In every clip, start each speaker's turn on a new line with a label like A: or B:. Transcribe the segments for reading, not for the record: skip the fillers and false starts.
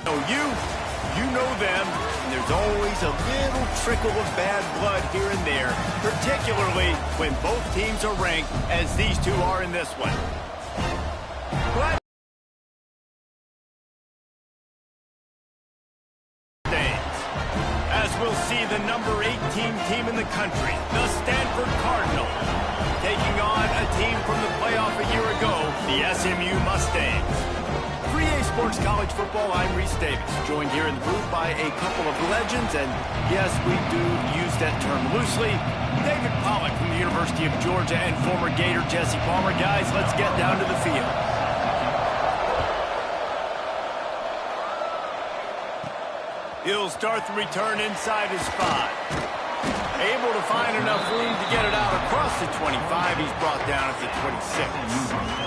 A: You know them, and there's always a little trickle of bad blood here and there, particularly when both teams are ranked, as these two are in this one. But as we'll see the number 18 team in the country, the Stanford Cardinals, taking on a team from the playoff a year ago, the SMU Mustangs. 3A Sports College Football, I'm Reese Davis, joined here in the booth by a couple of legends, and yes, we do use that term loosely. David Pollock from the University of Georgia and former Gator Jesse Palmer. Guys, let's get down to the field. He'll start the return inside his spot. Able to find enough room to get it out across the 25. He's brought down at the 26.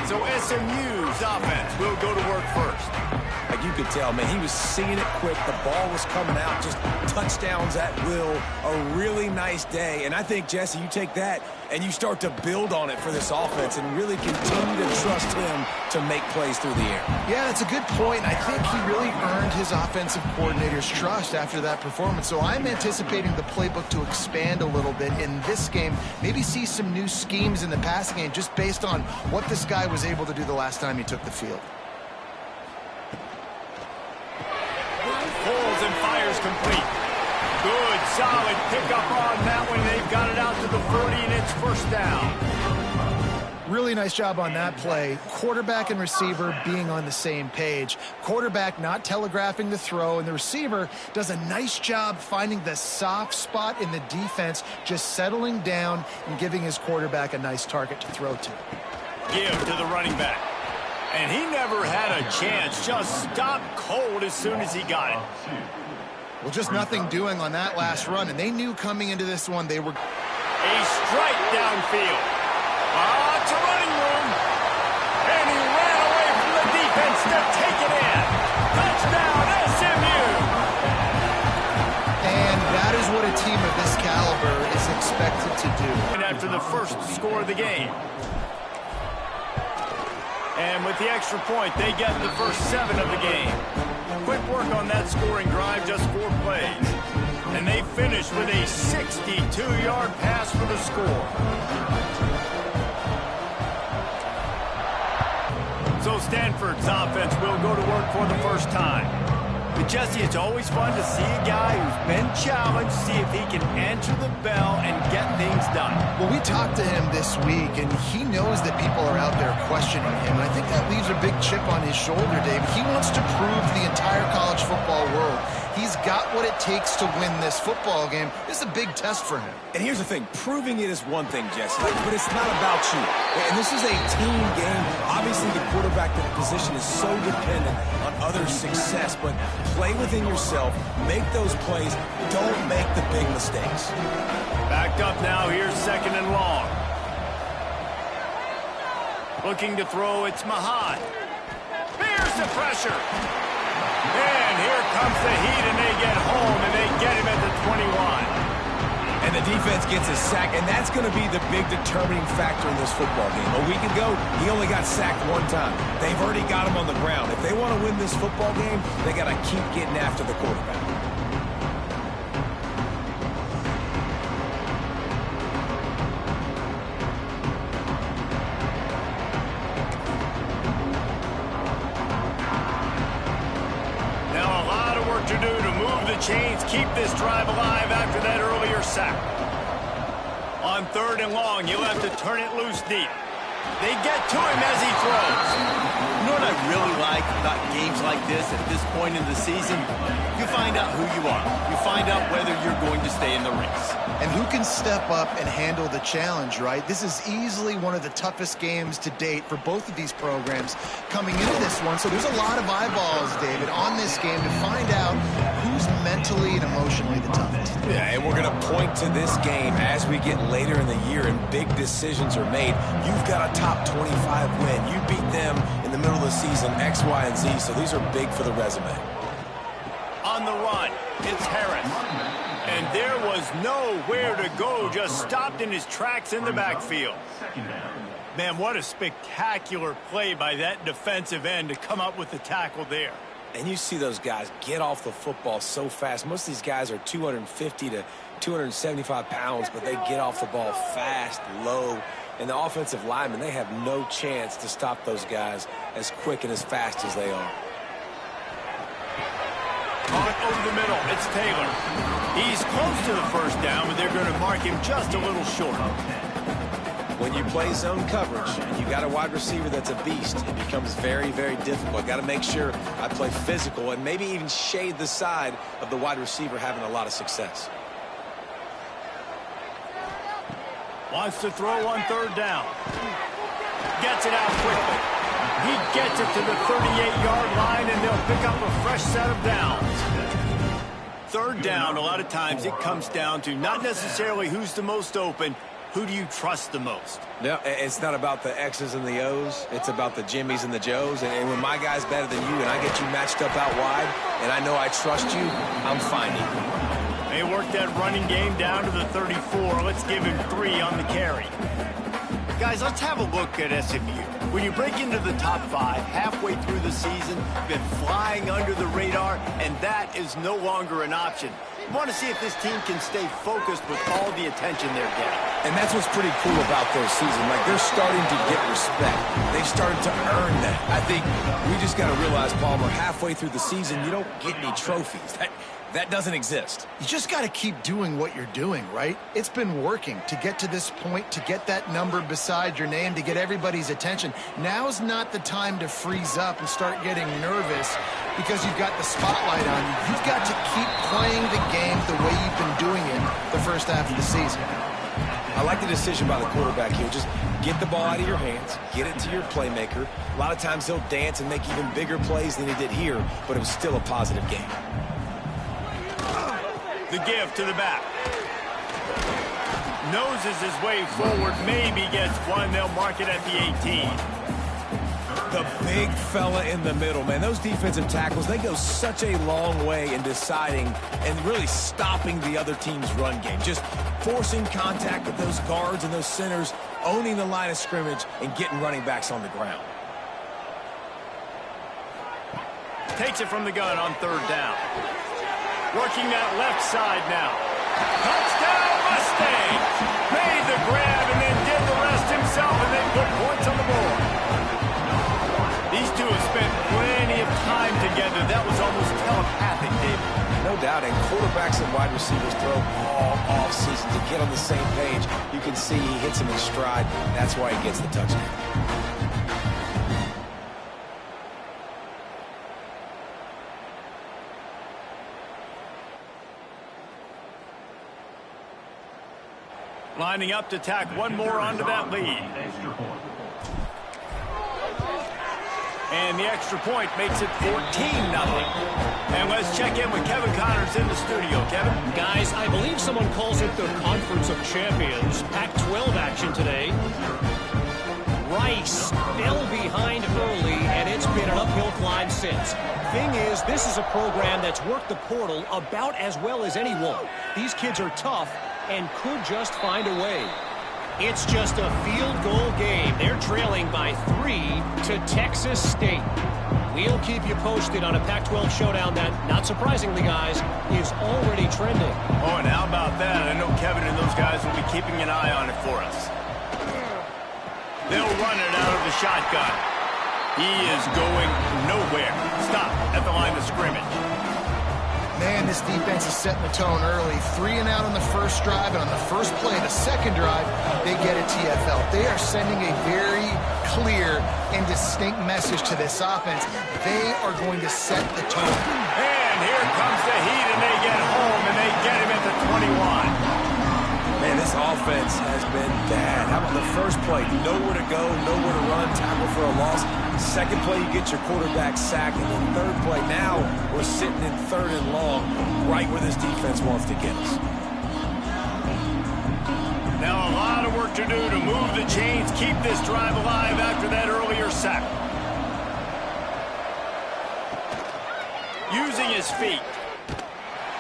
A: So SMU's offense will go to work first.
B: Like you could tell, man, he was seeing it quick. The ball was coming out, just touchdowns at will. A really nice day. And I think, Jesse, you take that and you start to build on it for this offense and really continue to trust him to make plays through the air.
C: Yeah, it's a good point. I think he really earned his offensive coordinator's trust after that performance. So I'm anticipating the playbook to expand a little bit in this game. Maybe see some new schemes in the passing game just based on what this guy was able to do the last time he took the field.
A: Pulls and fires complete. Good, solid pickup on that one. They've got it out to the 40, and it's first down.
C: Really nice job on that play. Quarterback and receiver being on the same page. Quarterback not telegraphing the throw, and the receiver does a nice job finding the soft spot in the defense, just settling down and giving his quarterback a nice target to throw to.
A: Give to the running back. And he never had a chance. Just stopped cold as soon as he got it.
C: Well, just nothing doing on that last run, and they knew coming into this one they were...
A: A strike downfield. It's a running room. And he ran away from the defense to take it in. Touchdown, SMU.
C: And that is what a team of this caliber is expected to do.
A: And after the first score of the game. And with the extra point, they get the first 7 of the game. Quick work on that scoring drive, just 4 plays. And they finish with a 62-yard pass for the score. So Stanford's offense will go to work for the first time. But Jesse, it's always fun to see a guy who's been challenged, see if he can answer the bell and get things done.
C: Well, we talked to him this week, and he knows that people are out there questioning him. And I think that leaves a big chip on his shoulder, Dave. He wants to prove to the entire college football world he's got what it takes to win this football game. This is a big test for him.
B: And here's the thing. Proving it is one thing, Jesse, but it's not about you. And this is a team game. Obviously, the quarterback position is so dependent on others' success, but play within yourself, make those plays, don't make the big mistakes.
A: Backed up now, here's 2nd and long. Looking to throw, it's Mahad. Here's the pressure. And here comes the heat, and they get home, and they get him at the 21.
B: And the defense gets a sack, and that's going to be the big determining factor in this football game. A week ago, he only got sacked 1 time. They've already got him on the ground. If they want to win this football game, they got to keep getting after the quarterback.
A: Now a lot of work to do to move the chains, keep this drive alive after that earlier sack. On 3rd and long, you'll have to turn it loose deep. They get to him as he throws. You know what I really like about games like this at this point in the season? You find out who you are. You find out whether you're going to stay in the race.
C: And who can step up and handle the challenge, right? This is easily one of the toughest games to date for both of these programs coming into this one. So there's a lot of eyeballs, David, on this game to find out who's mentally and emotionally the toughest.
B: Yeah, and we're going to point to this game as we get later in the year and big decisions are made. You've got a top 25 win. You beat them in the middle of the season, X, Y, and Z, so these are big for the resume.
A: On the run, it's Harris. And there was nowhere to go, just stopped in his tracks in the backfield. Man, what a spectacular play by that defensive end to come up with the tackle there.
B: And you see those guys get off the football so fast. Most of these guys are 250 to 275 pounds, but they get off the ball fast, low. And the offensive linemen, they have no chance to stop those guys as quick and as fast as they are.
A: On over the middle, it's Taylor. He's close to the first down, but they're going to mark him just a little short.
B: When you play zone coverage and you got a wide receiver that's a beast, it becomes very, very difficult. Got to make sure I play physical and maybe even shade the side of the wide receiver having a lot of success.
A: Wants to throw on third down. Gets it out quickly. He gets it to the 38-yard line, and they'll pick up a fresh set of downs. Third down, a lot of times it comes down to not necessarily who's the most open, who do you trust the most?
B: No, it's not about the X's and the O's. It's about the Jimmies and the Joes. And when my guy's better than you and I get you matched up out wide and I know I trust you, I'm finding you.
A: They work that running game down to the 34. Let's give him 3 on the carry. Guys, let's have a look at SMU. When you break into the top 5 halfway through the season, you've been flying under the radar, and that is no longer an option. You want to see if this team can stay focused with all the attention they're getting.
B: And that's what's pretty cool about their season. Like, they're starting to get respect. They've started to earn that. I think we just got to realize, Palmer, halfway through the season, you don't get any trophies. That doesn't exist.
C: You just got to keep doing what you're doing, right? It's been working to get to this point, to get that number beside your name, to get everybody's attention. Now's not the time to freeze up and start getting nervous because you've got the spotlight on you. You've got to keep playing the game the way you've been doing it the first half of the season.
B: I like the decision by the quarterback here. Just get the ball out of your hands, get it to your playmaker. A lot of times he'll dance and make even bigger plays than he did here, but it was still a positive game.
A: The give to the back. Noses his way forward, maybe gets one. They'll mark it at the 18.
B: The big fella in the middle, man. Those defensive tackles, they go such a long way in deciding and really stopping the other team's run game. Just forcing contact with those guards and those centers, owning the line of scrimmage, and getting running backs on the ground.
A: Takes it from the gun on third down. Working that left side now. Touchdown, Mustangs! Made the grab and then did the rest himself, and they put points on the board. These two have spent plenty of time together. That was almost telepathic, David.
B: No doubt, and quarterbacks and wide receivers throw all offseason to get on the same page. You can see he hits him in stride. That's why he gets the touchdown.
A: Lining up to tack one more onto that lead. And the extra point makes it 14-0. And let's check in with Kevin Connors in the studio. Kevin?
D: Guys, I believe someone calls it the Conference of Champions. Pac-12 action today. Rice fell behind early, and it's been an uphill climb since. Thing is, this is a program that's worked the portal about as well as anyone. These kids are tough and could just find a way. It's just a field goal game. They're trailing by 3 to Texas State. We'll keep you posted on a Pac-12 showdown that, not surprisingly, guys, is already trending.
A: Oh, and how about that? I know Kevin and those guys will be keeping an eye on it for us. They'll run it out of the shotgun. He is going nowhere. Stop at the line of scrimmage.
C: Man, this defense is setting the tone early. 3 and out on the first drive, and on the first play, the second drive, they get a TFL. They are sending a very clear and distinct message to this offense. They are going to set the tone.
A: And here comes the heat, and they get home, and they get him at the 21.
B: Man, this offense has been bad. How about the first play? Nowhere to go, nowhere to run, tackle for a loss. Second play, you get your quarterback sacked. And then third play, now we're sitting in 3rd and long, right where this defense wants to get us.
A: Now a lot of work to do to move the chains, keep this drive alive after that earlier sack. Using his feet.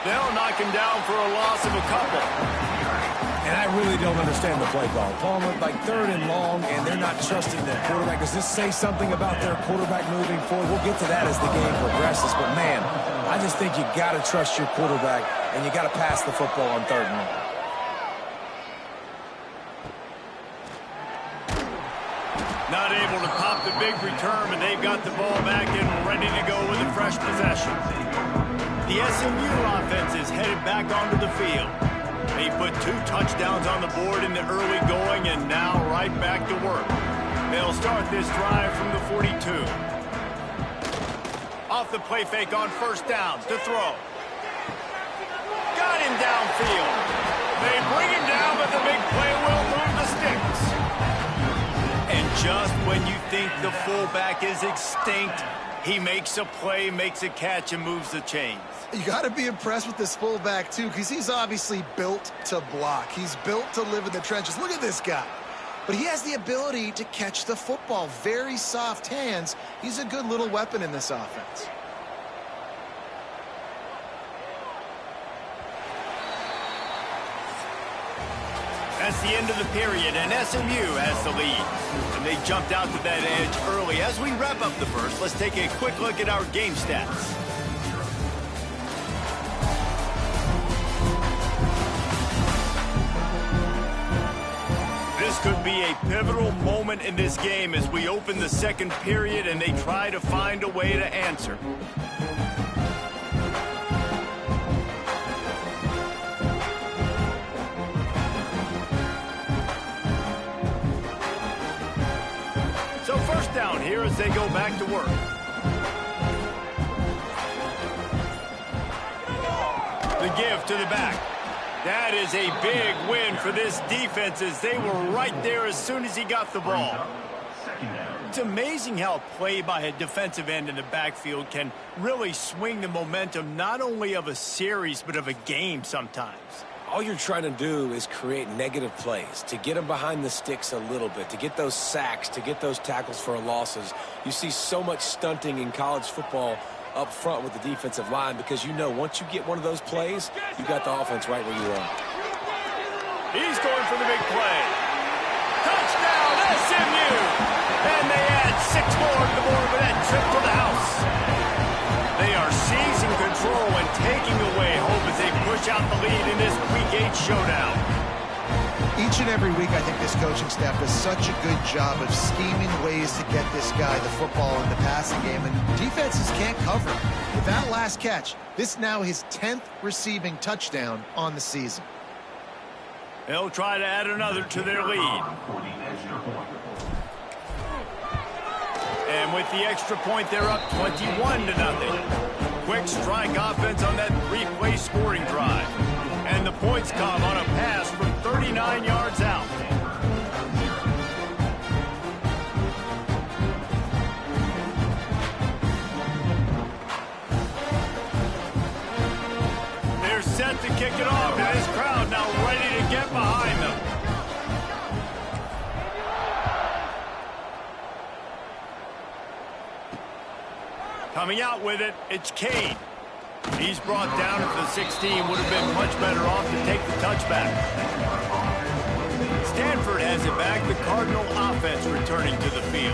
A: They'll knock him down for a loss of a couple.
B: And I really don't understand the play call. Calling it like 3rd and long, and they're not trusting their quarterback. Does this say something about their quarterback moving forward? We'll get to that as the game progresses. But, man, I just think you got to trust your quarterback, and you got to pass the football on 3rd and long.
A: Not able to pop the big return, but they've got the ball back and ready to go with a fresh possession. The SMU offense is headed back onto the field. They put 2 touchdowns on the board in the early going and now right back to work. They'll start this drive from the 42. Off the play fake on 1st down to throw. Got him downfield. They bring him down, but the big play will move the sticks. And just when you think the fullback is extinct, he makes a play, makes a catch, and moves the chains.
C: You got to be impressed with this fullback, too, because he's obviously built to block. He's built to live in the trenches. Look at this guy. But he has the ability to catch the football. Very soft hands. He's a good little weapon in this offense.
A: That's the end of the period, and SMU has the lead. And they jumped out to that edge early. As we wrap up the first, let's take a quick look at our game stats. This could be a pivotal moment in this game as we open the second period and they try to find a way to answer. So 1st down here as they go back to work. The give to the back. That is a big win for this defense as they were right there as soon as he got the ball. It's amazing how play by a defensive end in the backfield can really swing the momentum not only of a series but of a game sometimes.
B: All you're trying to do is create negative plays, to get them behind the sticks a little bit, to get those sacks, to get those tackles for losses. You see so much stunting in college football up front with the defensive line because you know once you get one of those plays, you got the offense right where you are.
A: He's going for the big play. Touchdown, SMU! And they add 6 more to the board with that trip to the house. They are seizing control and taking away hope as they push out the lead in this Week 8 showdown.
C: Each and every week, I think this coaching staff does such a good job of scheming ways to get this guy the football in the passing game, and defenses can't cover him. With that last catch, this now his 10th receiving touchdown on the season.
A: They'll try to add another to their lead. And with the extra point, they're up 21-0. Quick strike offense on that 3-play scoring drive. And the points come on a pass from 39 yards out. They're set to kick it off, and this crowd now ready to get behind them. Coming out with it, it's Kane. He's brought down at the 16, would have been much better off to take the touchback. Stanford has it back, the Cardinal offense returning to the field.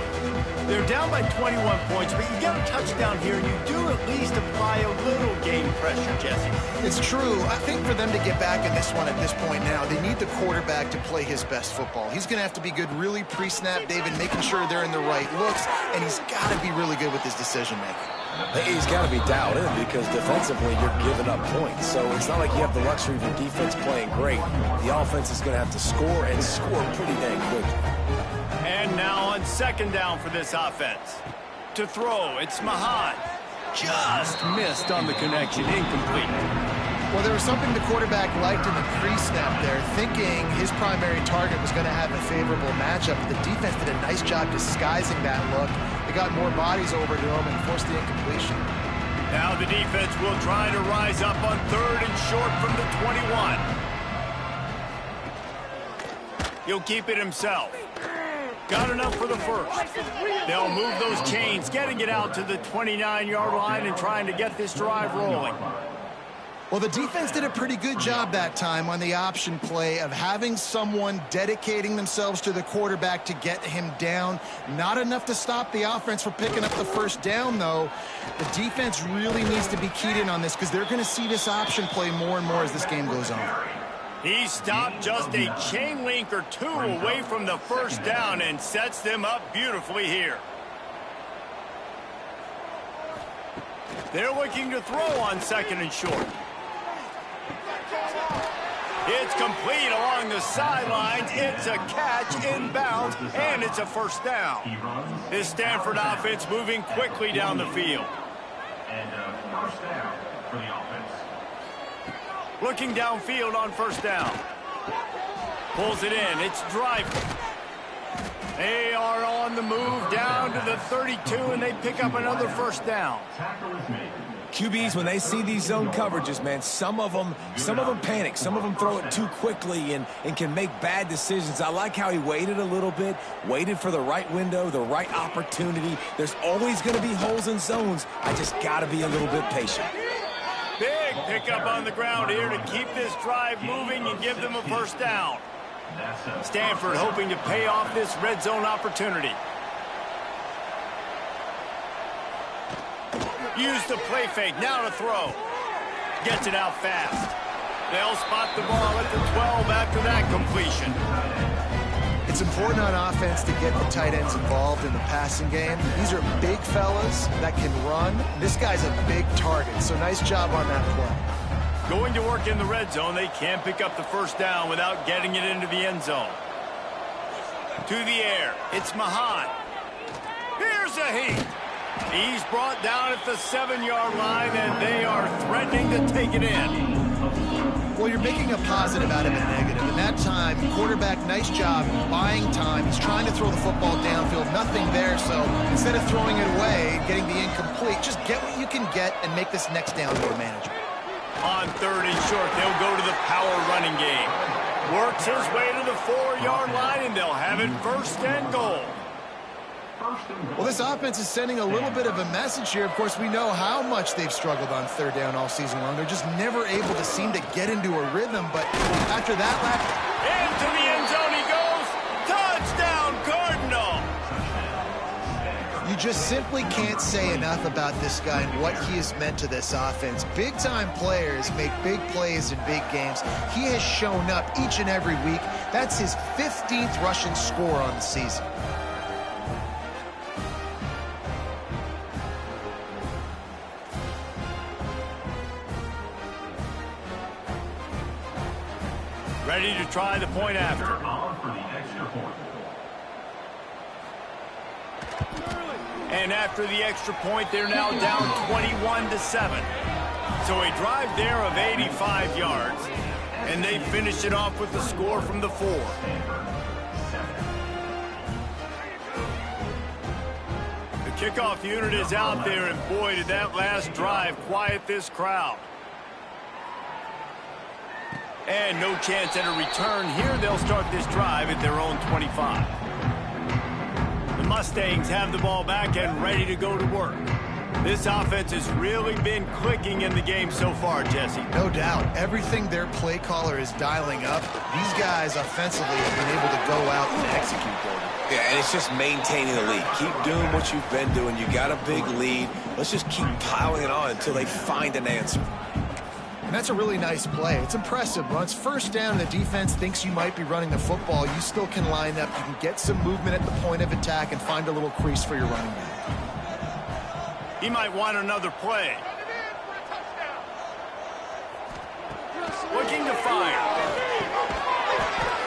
A: They're down by 21 points, but you get a touchdown here, and you do at least apply a little game pressure, Jesse.
C: It's true. I think for them to get back in this one at this point now, they need the quarterback to play his best football. He's going to have to be good really pre-snap, David, making sure they're in the right looks, and he's got to be really good with his decision-making.
B: He's got to be dialed in because defensively you're giving up points. So it's not like you have the luxury of your defense playing great. The offense is going to have to score and score pretty dang quickly.
A: And now on 2nd down for this offense. To throw, it's Mahan. Just missed on the connection, incomplete.
C: Well, there was something the quarterback liked in the pre-snap there, thinking his primary target was going to have a favorable matchup. The defense did a nice job disguising that look. They got more bodies over to him and forced the incompletion.
A: Now the defense will try to rise up on 3rd and short from the 21. He'll keep it himself. Got enough for the first. They'll move those chains, getting it out to the 29-yard line and trying to get this drive rolling.
C: Well, the defense did a pretty good job that time on the option play of having someone dedicating themselves to the quarterback to get him down. Not enough to stop the offense from picking up the first down, though. The defense really needs to be keyed in on this because they're going to see this option play more and more as this game goes on.
A: He stopped just a chain link or two away from the first down and sets them up beautifully here. They're looking to throw on 2nd and short. It's complete along the sidelines. It's a catch inbounds, and it's a first down. This Stanford offense moving quickly down the field.
E: And first down for the offense.
A: Looking downfield on first down. Pulls it in. It's driving. They are on the move down to the 32, and they pick up another first down.
E: Tackle is made.
B: QBs, when they see these zone coverages, man, some of them panic. Some of them throw it too quickly and can make bad decisions. I like how he waited a little bit, waited for the right window, the right opportunity. There's always going to be holes in zones. I just got to be a little bit patient.
A: Big pickup on the ground here to keep this drive moving and give them a first down. Stanford hoping to pay off this red zone opportunity. Use the play fake, now to throw. Gets it out fast. They'll spot the ball at the 12 after that completion.
C: It's important on offense to get the tight ends involved in the passing game. These are big fellas that can run. This guy's a big target, so nice job on that play.
A: Going to work in the red zone, they can't pick up the first down without getting it into the end zone. To the air, it's Mahan. Here's a heat. He's brought down at the 7-yard line, and they are threatening to take it in.
C: Well, you're making a positive out of a negative. And that time, quarterback, nice job buying time. He's trying to throw the football downfield. Nothing there, so instead of throwing it away, getting the incomplete, just get what you can get and make this next down more manageable.
A: On 3rd and short, they'll go to the power running game. Works his way to the 4-yard line, and they'll have it 1st and goal.
C: Well, this offense is sending a little bit of a message here. Of course, we know how much they've struggled on 3rd down all season long. They're just never able to seem to get into a rhythm. But after that
A: into the end zone he goes. Touchdown, Cardinal.
C: You just simply can't say enough about this guy and what he has meant to this offense. Big-time players make big plays in big games. He has shown up each and every week. That's his 15th rushing score on the season.
A: Ready to try the point after.
E: On for the extra point.
A: And after the extra point, they're now down 21-7. So a drive there of 85 yards. And they finish it off with the score from the 4. The kickoff unit is out there, and boy, did that last drive quiet this crowd. And no chance at a return here. They'll start this drive at their own 25. The Mustangs have the ball back and ready to go to work. This offense has really been clicking in the game so far, Jesse.
C: No doubt. Everything their play caller is dialing up, these guys offensively have been able to go out and execute, Gordon.
B: Yeah, and it's just maintaining the lead. Keep doing what you've been doing. You got a big lead. Let's just keep piling it on until they find an answer.
C: And that's a really nice play. It's impressive. Once 1st down, the defense thinks you might be running the football. You still can line up. You can get some movement at the point of attack and find a little crease for your running back.
A: He might want another play. Looking to fire.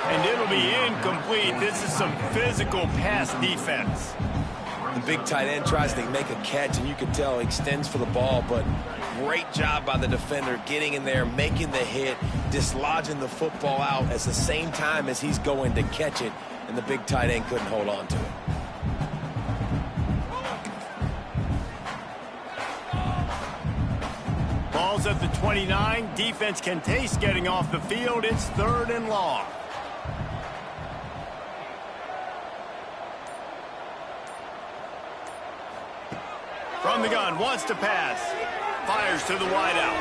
A: And it'll be incomplete. This is some physical pass defense.
B: The big tight end tries to make a catch, and you can tell he extends for the ball, but great job by the defender getting in there, making the hit, dislodging the football out at the same time as he's going to catch it, and the big tight end couldn't hold on to it.
A: Ball's at the 29. Defense can taste getting off the field. It's 3rd and long. From the gun, wants to pass. Fires to the wideout.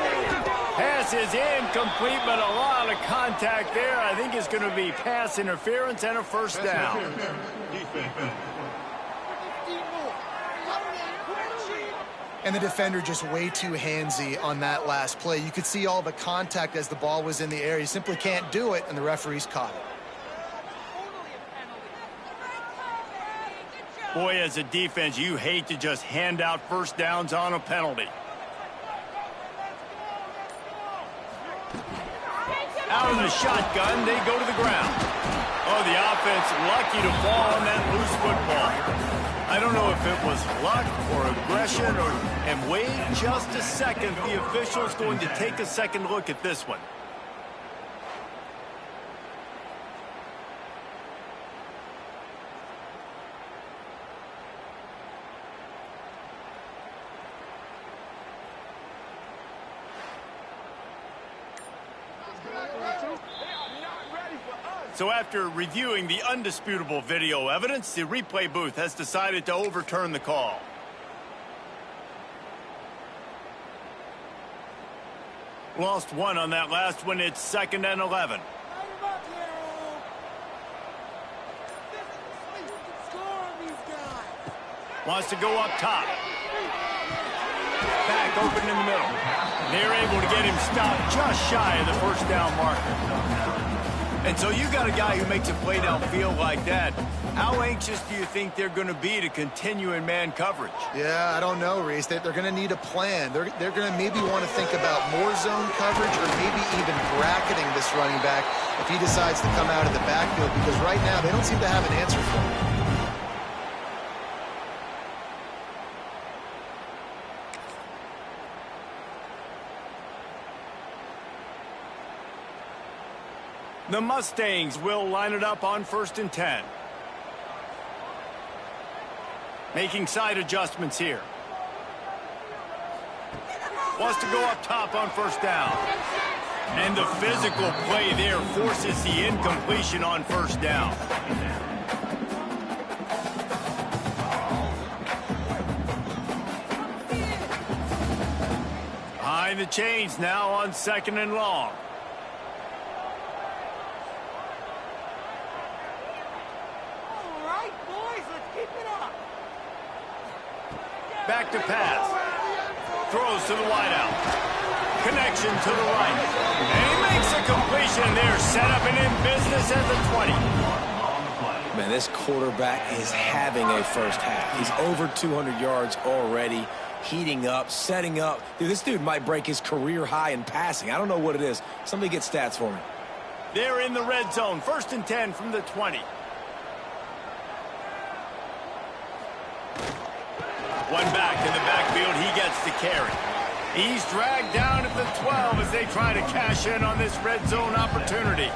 A: Pass is incomplete, but a lot of contact there. I think it's going to be pass interference and a first down.
C: And the defender just way too handsy on that last play. You could see all the contact as the ball was in the air. He simply can't do it, and the referees caught it.
A: Boy, as a defense, you hate to just hand out first downs on a penalty. Out of the shotgun, they go to the ground. Oh, the offense lucky to fall on that loose football. I don't know if it was luck or aggression and wait just a second. The official's going to take a second look at this one. So after reviewing the undisputable video evidence, the replay booth has decided to overturn the call. Lost one on that last one. It's 2nd and 11. Wants to go up top. Back open in the middle. They're able to get him stopped just shy of the first down marker. And so you got a guy who makes a play downfield like that. How anxious do you think they're going to be to continue in man coverage?
C: Yeah, I don't know, Reese. They're going to need a plan. They're going to maybe want to think about more zone coverage or maybe even bracketing this running back if he decides to come out of the backfield, because right now they don't seem to have an answer for him.
A: The Mustangs will line it up on 1st and 10. Making side adjustments here. Wants to go up top on 1st down. And the physical play there forces the incompletion on 1st down. Behind the chains now on 2nd and long. Back to pass. Throws to the wideout. Connection to the right. And he makes a completion there. Set up and in business at the 20.
B: Man, this quarterback is having a first half. He's over 200 yards already, heating up, setting up. Dude, this dude might break his career high in passing. I don't know what it is. Somebody get stats for me.
A: They're in the red zone. 1st and 10 from the 20. One back in the backfield. He gets the carry. He's dragged down at the 12 as they try to cash in on this red zone opportunity.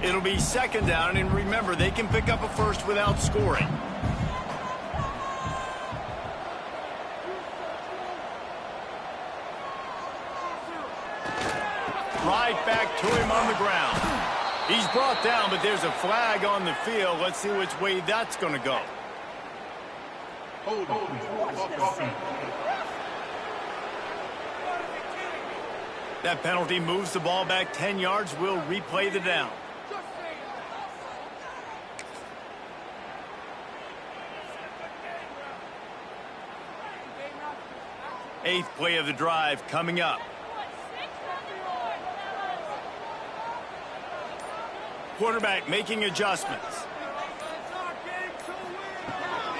A: It'll be 2nd down, and remember, they can pick up a first without scoring. Right back to him on the ground. He's brought down, but there's a flag on the field. Let's see which way that's going to go. That penalty moves the ball back 10 yards. We'll replay the down. Eighth play of the drive coming up. Quarterback making adjustments.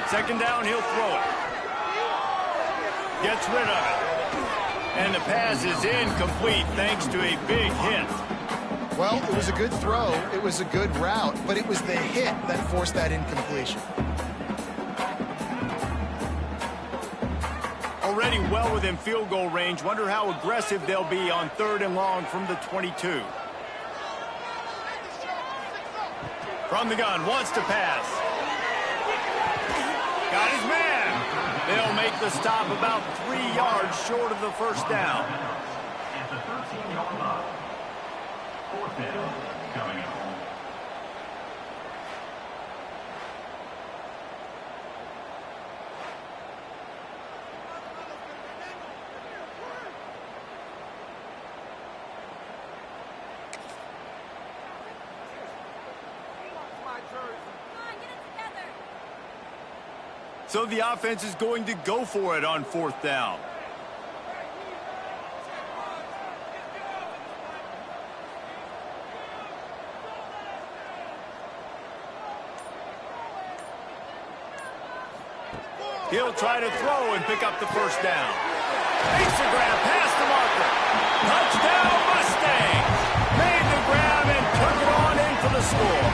A: 2nd down, he'll throw it. Gets rid of it. And the pass is incomplete thanks to a big hit.
C: Well, it was a good throw. It was a good route, but it was the hit that forced that incompletion.
A: Already well within field goal range. Wonder how aggressive they'll be on 3rd and long from the 22. From the gun, wants to pass. Got his man. They'll make the stop about 3 yards short of the first down.
E: At the 13-yard line. 4th down coming up.
A: So the offense is going to go for it on 4th down. He'll try to throw and pick up the 1st down. Makes the grab past the marker. Touchdown Mustangs! Made the grab and took it on in for the score.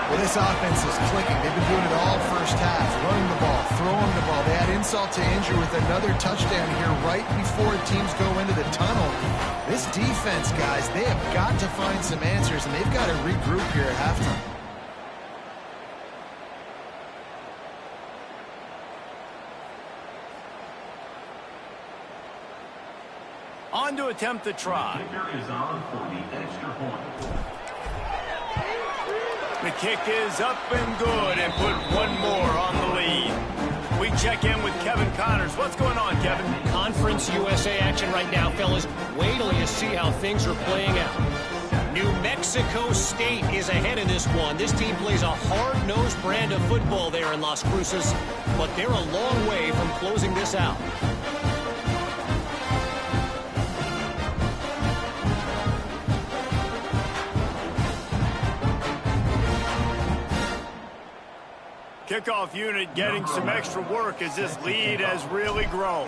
C: Well, this offense is clicking. They've been doing it all first half. Running the ball, throwing the ball. They add insult to injury with another touchdown here right before teams go into the tunnel. This defense, guys, they have got to find some answers, and they've got to regroup here at halftime.
A: On to attempt the try.
E: Kicker is on for the extra point.
A: The kick is up and good and put one more on the lead. We check in with Kevin Connors. What's going on, Kevin?
D: Conference USA action right now, fellas. Wait till you see how things are playing out. New Mexico State is ahead of this one. This team plays a hard-nosed brand of football there in Las Cruces, but they're a long way from closing this out.
A: Kickoff unit getting some extra work as this lead has really grown.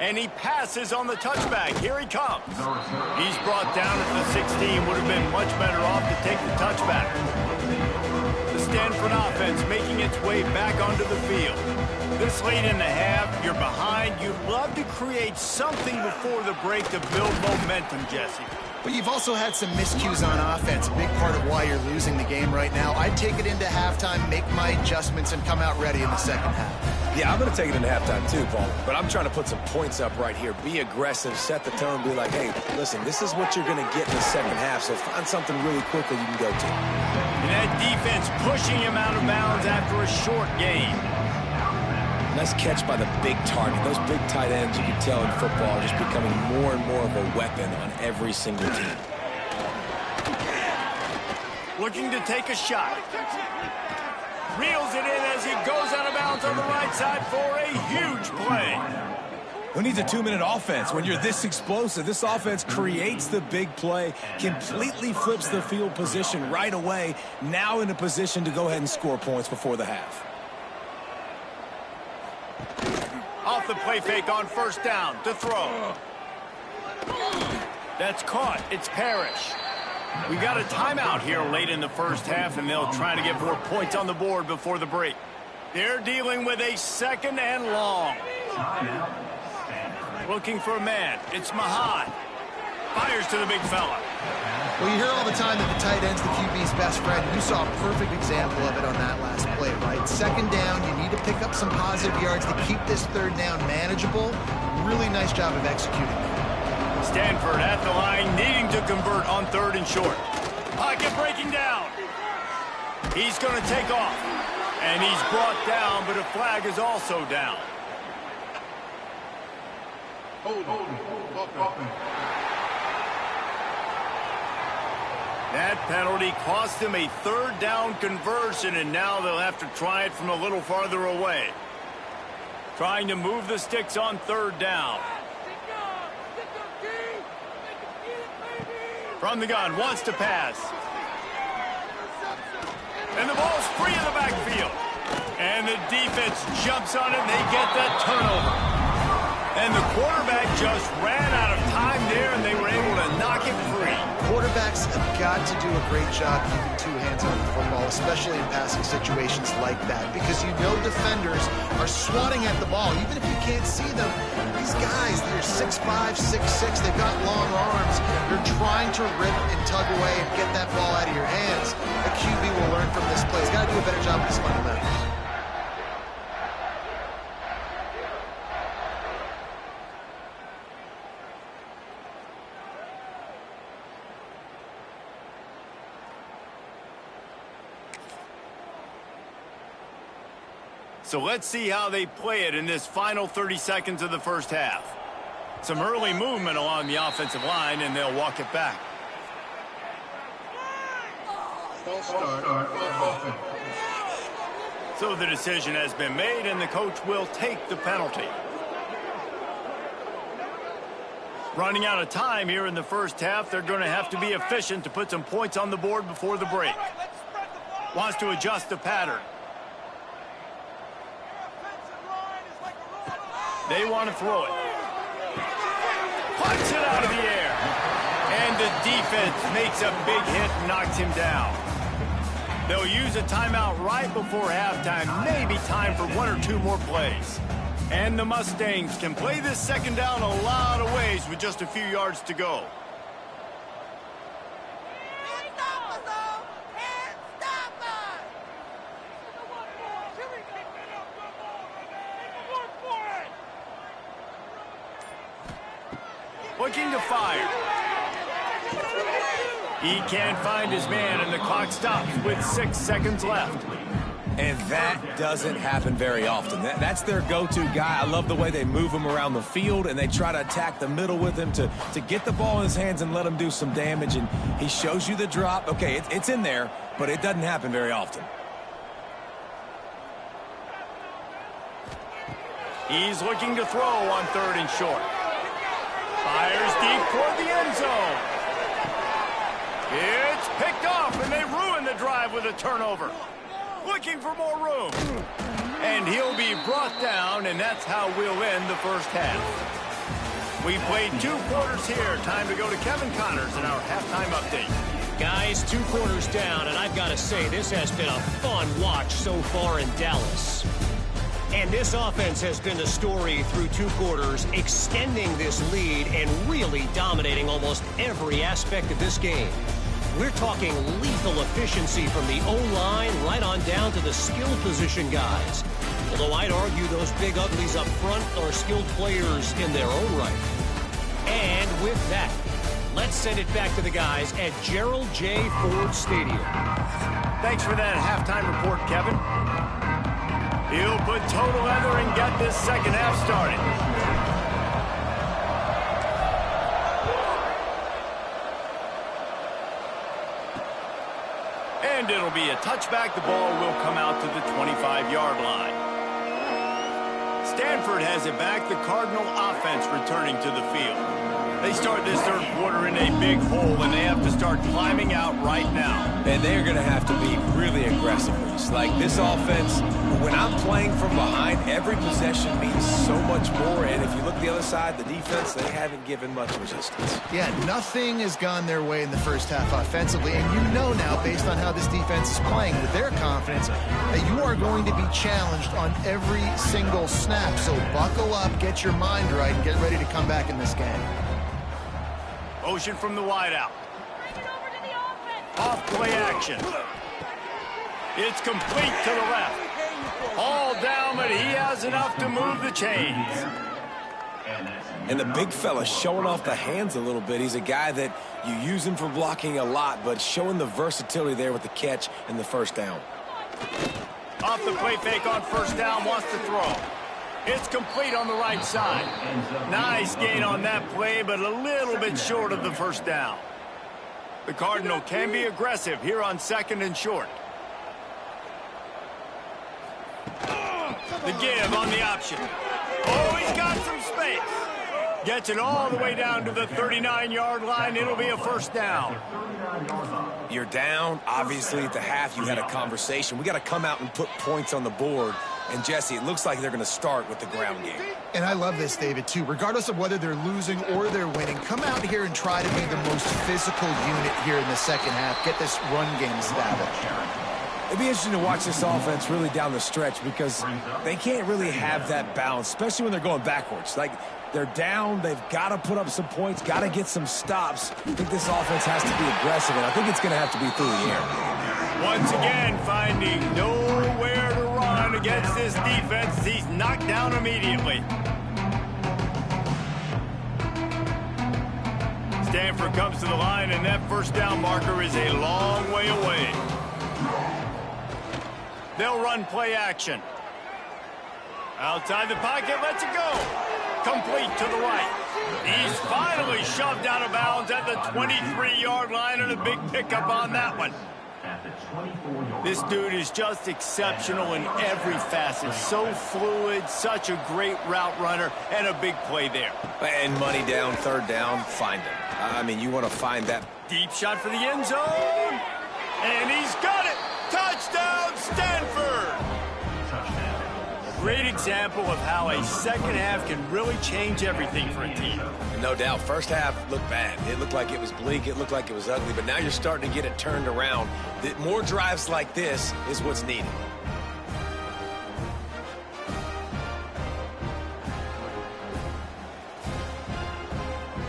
A: And he passes on the touchback. Here he comes. He's brought down at the 16. Would have been much better off to take the touchback. The Stanford offense making its way back onto the field. This late in the half, you're behind. You'd love to create something before the break to build momentum, Jesse.
C: But you've also had some miscues on offense, a big part of why you're losing the game right now. I'd take it into halftime, make my adjustments, and come out ready in the second half.
B: Yeah, I'm going to take it into halftime too, Paul. But I'm trying to put some points up right here. Be aggressive, set the tone, be like, hey, listen, this is what you're going to get in the second half, so find something really quickly you can go to.
A: And that defense pushing him out of bounds after a short gain.
B: Nice catch by the big target. Those big tight ends, you can tell in football, are just becoming more and more of a weapon on every single team.
A: Looking to take a shot. Reels it in as he goes out of bounds on the right side for a huge play.
B: Who needs a 2-minute offense? When you're this explosive, this offense creates the big play, completely flips the field position right away, now in a position to go ahead and score points before the half.
A: Off the play fake on 1st down to throw. That's caught. It's Parrish. We got a timeout here late in the first half, and they'll try to get more points on the board before the break. They're dealing with a 2nd and long. Looking for a man. It's Mahad. Fires to the big fella.
C: Well, you hear all the time that the tight end's the QB's best friend. You saw a perfect example of it on that last play, right? 2nd down, you need to pick up some positive yards to keep this 3rd down manageable. Really nice job of executing.
A: Stanford at the line, needing to convert on 3rd and short. Pocket breaking down. He's going to take off. And he's brought down, but a flag is also down. That penalty cost him a 3rd down conversion, and now they'll have to try it from a little farther away. Trying to move the sticks on 3rd down. From the gun, wants to pass. And the ball's free in the backfield. And the defense jumps on it, and they get that turnover. And the quarterback just ran out of time there, and they were able to knock it free.
C: Quarterbacks have got to do a great job keeping 2 hands on the football, especially in passing situations like that, because you know defenders are swatting at the ball. Even if you can't see them, these guys, they're 6'5", 6'6", they've got long arms. They're trying to rip and tug away and get that ball out of your hands. A QB will learn from this play. He's got to do a better job with his fundamentals.
A: So let's see how they play it in this final 30 seconds of the first half. Some early movement along the offensive line, and they'll walk it back. So the decision has been made, and the coach will take the penalty. Running out of time here in the first half, they're going to have to be efficient to put some points on the board before the break. Wants to adjust the pattern. They want to throw it. Punts it out of the air. And the defense makes a big hit and knocks him down. They'll use a timeout right before halftime. Maybe time for one or two more plays. And the Mustangs can play this second down a lot of ways with just a few yards to go. Looking to fire. He can't find his man, and the clock stops with 6 seconds left.
B: And that doesn't happen very often. That's their go-to guy. I love the way they move him around the field, and they try to attack the middle with him to get the ball in his hands and let him do some damage. And he shows you the drop. Okay, it's in there, but it doesn't happen very often.
A: He's looking to throw on 3rd and short. Fires deep toward the end zone. It's picked off, and they ruin the drive with a turnover. Looking for more room. And he'll be brought down, and that's how we'll end the first half. We played 2 quarters here. Time to go to Kevin Connors in our halftime update.
D: Guys, 2 quarters down, and I've got to say, this has been a fun watch so far in Dallas. And this offense has been the story through 2 quarters, extending this lead and really dominating almost every aspect of this game. We're talking lethal efficiency from the O-line right on down to the skill position guys. Although I'd argue those big uglies up front are skilled players in their own right. And with that, let's send it back to the guys at Gerald J. Ford Stadium.
A: Thanks for that halftime report, Kevin. He'll put toe together and get this second half started. And it'll be a touchback. The ball will come out to the 25-yard line. Stanford has it back. The Cardinal offense returning to the field. They start this 3rd quarter in a big hole, and they have to start climbing out right now.
B: And they're going to have to be really aggressive. Like this offense, when I'm playing from behind, every possession means so much more. And if you look at the other side, the defense, they haven't given much resistance.
C: Yeah, nothing has gone their way in the first half offensively. And you know now, based on how this defense is playing with their confidence, that you are going to be challenged on every single snap. So buckle up, get your mind right, and get ready to come back in this game.
A: Motion from the wideout. Off play action. It's complete to the left. All down, but he has enough to move the chains.
B: And the big fella showing off the hands a little bit. He's a guy that you use him for blocking a lot, but showing the versatility there with the catch and the first down.
A: Off the play fake on first down, wants to throw. It's complete on the right side. Nice gain on that play, but a little bit short of the first down. The Cardinal can be aggressive here on 2nd and short. The give on the option. Oh, he's got some space. Gets it all the way down to the 39-yard line. It'll be a first down.
B: You're down. Obviously, at the half, you had a conversation. We got to come out and put points on the board. And, Jesse, it looks like they're going to start with the ground game.
C: And I love this, David, too. Regardless of whether they're losing or they're winning, come out here and try to be the most physical unit here in the second half. Get this run game established.
B: It'd be interesting to watch this offense really down the stretch because they can't really have that balance, especially when they're going backwards. Like, they're down, they've got to put up some points, got to get some stops. I think this offense has to be aggressive, and I think it's going to have to be through the air.
A: Once again, finding nowhere to run against this defense. He's knocked down immediately. Stanford comes to the line, and that first down marker is a long way away. They'll run play action. Outside the pocket, lets it go. Complete to the right. He's finally shoved out of bounds at the 23-yard line, and a big pickup on that one. This dude is just exceptional in every facet. So fluid, such a great route runner, and a big play there.
B: And money down, third down, find him. I mean, you want to find that.
A: Deep shot for the end zone. And he's got it. Touchdown, Stanford. A great example of how a second half can really change everything for a team.
B: No doubt. First half looked bad. It looked like it was bleak. It looked like it was ugly. But now you're starting to get it turned around. More drives like this is what's needed.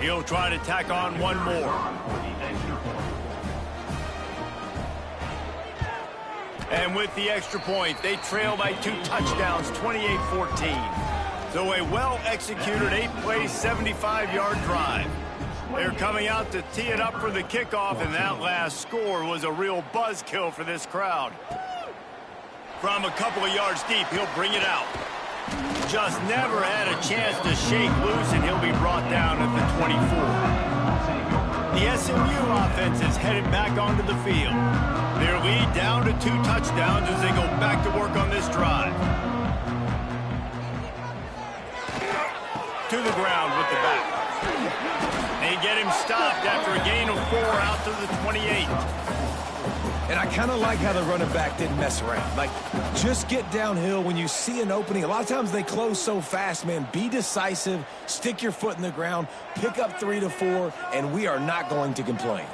A: He'll try to tack on one more. And with the extra point, they trail by 2 touchdowns, 28-14. So a well-executed 8-play, 75-yard drive. They're coming out to tee it up for the kickoff, and that last score was a real buzzkill for this crowd. From a couple of yards deep, he'll bring it out. Just never had a chance to shake loose, and he'll be brought down at the 24. The SMU offense is headed back onto the field. Their lead down to 2 touchdowns as they go back to work on this drive. To the ground with the back. They get him stopped after a gain of 4 out to the 28.
B: And I kind of like how the running back didn't mess around. Like, just get downhill when you see an opening. A lot of times they close so fast, man. Be decisive, stick your foot in the ground, pick up 3 to 4, and we are not going to complain.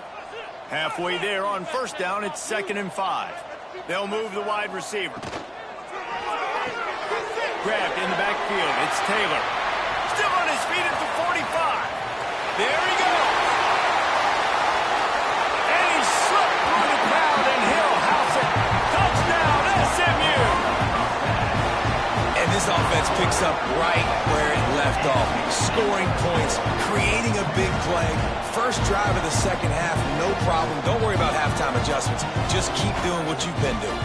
A: Halfway there on first down, it's 2nd and 5. They'll move the wide receiver. Grabbed in the backfield, it's Taylor. Still on his feet at the 45. There he goes. And he slipped through the crowd, and he'll house it. Touchdown, SMU.
B: And this offense picks up right where it left off. Scoring points, creating a big play. First drive of the second half, no problem. Don't worry about halftime adjustments. Just keep doing what you've been doing.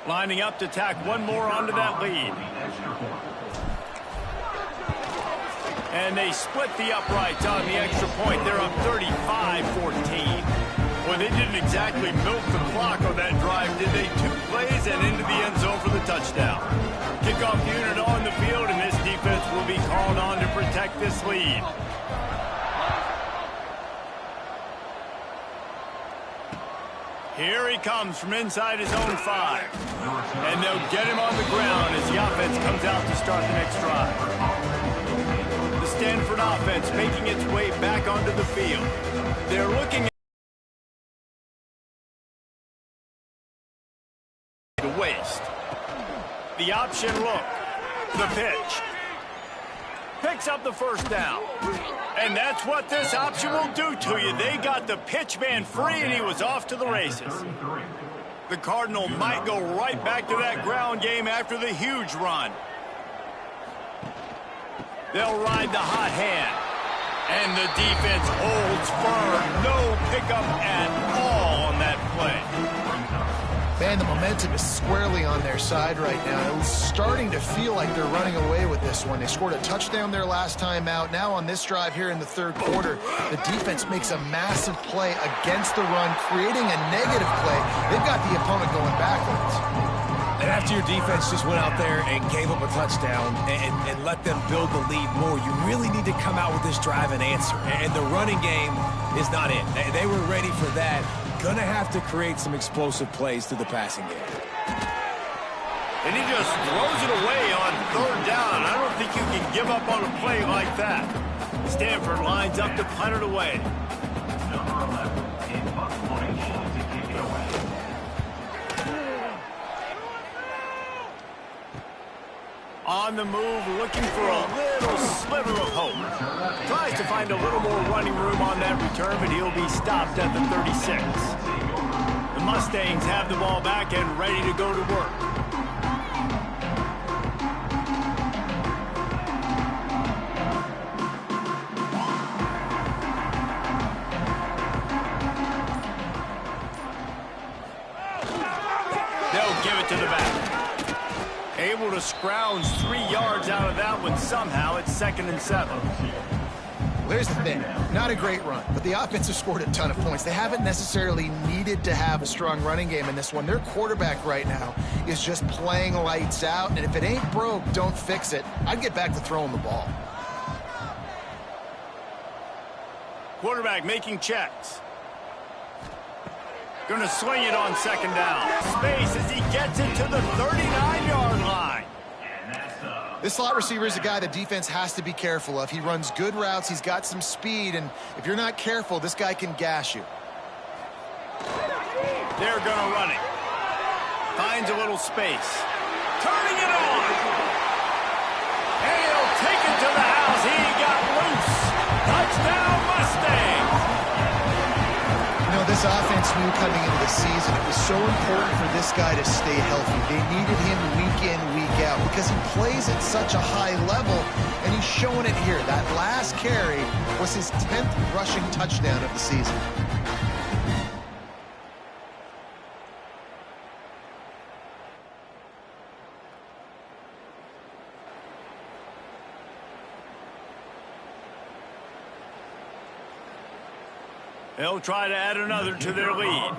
A: Lining up to tack one more onto that lead. And they split the uprights on the extra point. They're up 35-14. Well, they didn't exactly milk the clock on that drive, did they? 2 plays and into the end zone for the touchdown. Kickoff unit on the field, and this defense will be called on to protect this lead. Here he comes from inside his own 5. And they'll get him on the ground as the offense comes out to start the next drive. The Stanford offense making its way back onto the field. They're looking to waste. The option look. The pitch. Picks up the first down. And that's what this option will do to you. They got the pitch man free, and he was off to the races. The Cardinal might go right back to that ground game after the huge run. They'll ride the hot hand. And the defense holds firm. No pickup at all on that play.
C: Man, the momentum is squarely on their side right now. It was starting to feel like they're running away with this one. They scored a touchdown their last time out. Now on this drive here in the third quarter, the defense makes a massive play against the run, creating a negative play. They've got the opponent going backwards.
B: And after your defense just went out there and gave up a touchdown and let them build the lead more, you really need to come out with this drive and answer. And the running game is not in. They were ready for that. Going to have to create some explosive plays through the passing game.
A: And he just throws it away on third down. I don't think you can give up on a play like that. Stanford lines up to punt it away. On on the move, looking for a little sliver of hope. Tries to find a little more running room on that return, but he'll be stopped at the 36. The Mustangs have the ball back and ready to go to work. They'll give it to the back. Able to scrounge 3 yards out of that one somehow. It's 2nd and 7.
C: Well, here's the thing. Not a great run, but the offense has scored a ton of points. They haven't necessarily needed to have a strong running game in this one. Their quarterback right now is just playing lights out, and if it ain't broke, don't fix it. I'd get back to throwing the ball.
A: Quarterback making checks. Going to swing it on 2nd down. Space as he gets it to the 39-yard line.
C: This slot receiver is a guy the defense has to be careful of. He runs good routes. He's got some speed, and if you're not careful, this guy can gash you.
A: They're going to run it. Finds a little space. Turning it on. And he'll take it to the house. He got loose. Touchdown, Mustangs.
C: You know, this offense knew coming into the season it was so important for this guy to stay healthy. They needed him week in, week out because he plays at such a high level, and he's showing it here. That last carry was his 10th rushing touchdown of the season.
A: They'll try to add another to their lead.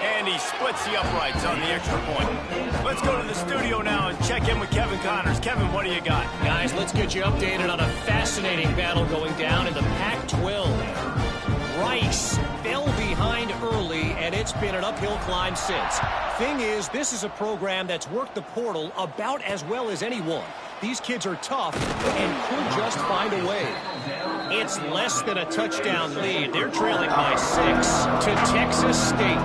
A: And he splits the uprights on the extra point. Let's go to the studio now and check in with Kevin Connors. Kevin, what do you got?
D: Guys, let's get you updated on a fascinating battle going down in the Pac-12. Rice fell behind early, and it's been an uphill climb since. Thing is, this is a program that's worked the portal about as well as anyone. These kids are tough and could just find a way. It's less than a touchdown lead. They're trailing by 6 to Texas State.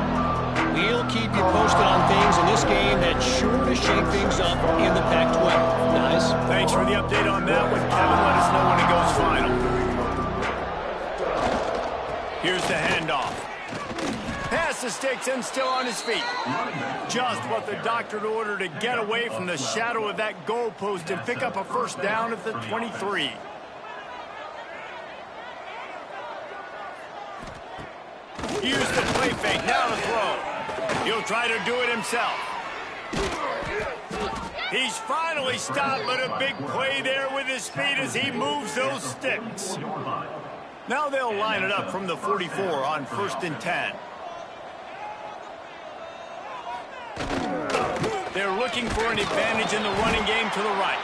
D: We'll keep you posted on things in this game that's sure to shake things up in the Pac-12. Guys?
A: Thanks for the update on that one, Kevin. Let us know when it goes final. Here's the handoff. Pass the sticks and still on his feet. Just what the doctor ordered to get away from the shadow of that goalpost and pick up a first down at the 23. Use the play fake, now to throw. He'll try to do it himself. He's finally stopped, but a big play there with his feet as he moves those sticks. Now they'll line it up from the 44 on 1st and 10. They're looking for an advantage in the running game to the right.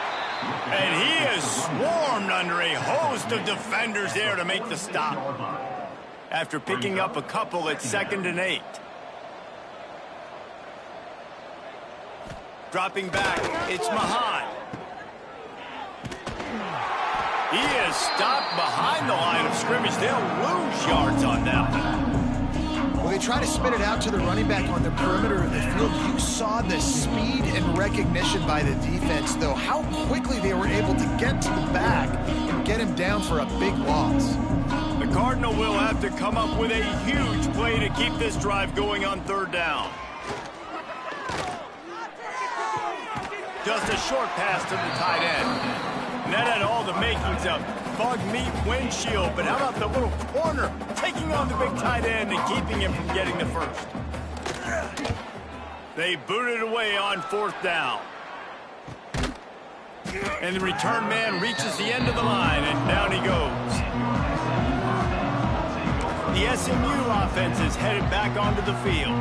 A: And he is swarmed under a host of defenders there to make the stop. After picking up a couple at 2nd and 8. Dropping back, it's Mahan. He is stopped behind the line of scrimmage. They'll lose yards on that one.
C: Well, they try to spit it out to the running back on the perimeter of the field. You saw the speed and recognition by the defense, though. How quickly they were able to get to the back and get him down for a big loss.
A: The Cardinal will have to come up with a huge play to keep this drive going on 3rd down. Just a short pass to the tight end. And that had all the makings of bug meat windshield, but how about the little corner taking on the big tight end and keeping him from getting the first? They booted away on 4th down. And the return man reaches the end of the line, and down he goes. The SMU offense is headed back onto the field.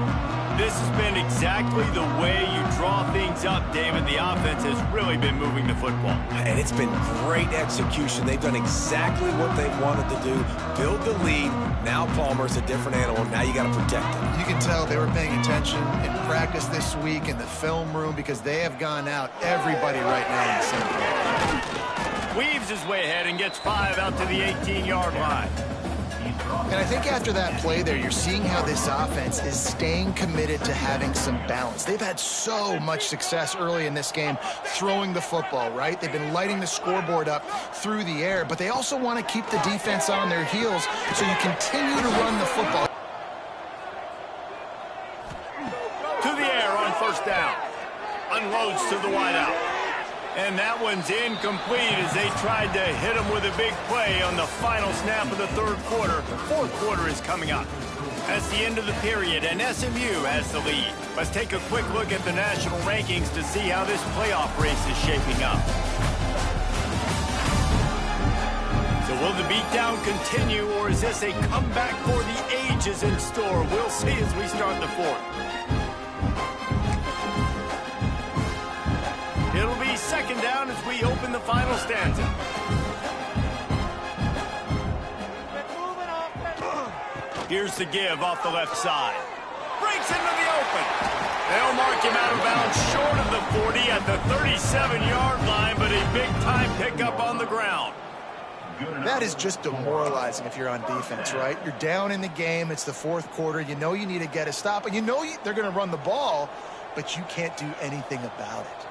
A: This has been exactly the way you draw things up, David. The offense has really been moving the football.
B: And it's been great execution. They've done exactly what they've wanted to do. Build the lead. Now Palmer's a different animal. Now you got to protect him.
C: You can tell they were paying attention in practice this week in the film room because they have gone out everybody right now in the center.
A: Weaves his way ahead and gets 5 out to the 18-yard line.
C: And I think after that play there, you're seeing how this offense is staying committed to having some balance. They've had so much success early in this game throwing the football, right? They've been lighting the scoreboard up through the air, but they also want to keep the defense on their heels so you continue to run the football.
A: To the air on first down. Unloads to the wideout. And that one's incomplete as they tried to hit him with a big play on the final snap of the third quarter. Fourth quarter is coming up. That's the end of the period, and SMU has the lead. Let's take a quick look at the national rankings to see how this playoff race is shaping up. So will the beatdown continue, or is this a comeback for the ages in store? We'll see as we start the fourth. It'll be second down as we open the final stanza. Here's the give off the left side. Breaks into the open. They'll mark him out of bounds short of the 40 at the 37-yard line, but a big-time pickup on the ground.
C: That is just demoralizing if you're on defense, right? You're down in the game. It's the fourth quarter. You know you need to get a stop, and you know they're going to run the ball, but you can't do anything about it.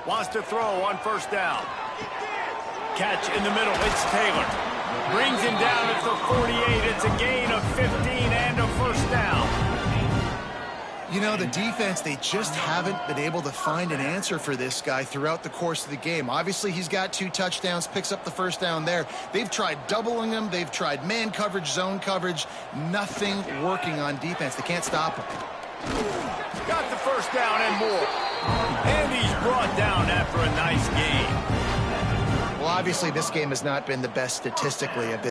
A: Wants to throw on first down. Catch in the middle. It's Taylor. Brings him down at the 48. It's a gain of 15 and a first down.
C: You know, the defense, they just haven't been able to find an answer for this guy throughout the course of the game. Obviously, he's got 2 touchdowns, picks up the first down there. They've tried doubling him. They've tried man coverage, zone coverage. Nothing working on defense. They can't stop him.
A: Got the first down and more. And he's brought down after a nice game.
C: Well, obviously, this game has not been the best statistically of this.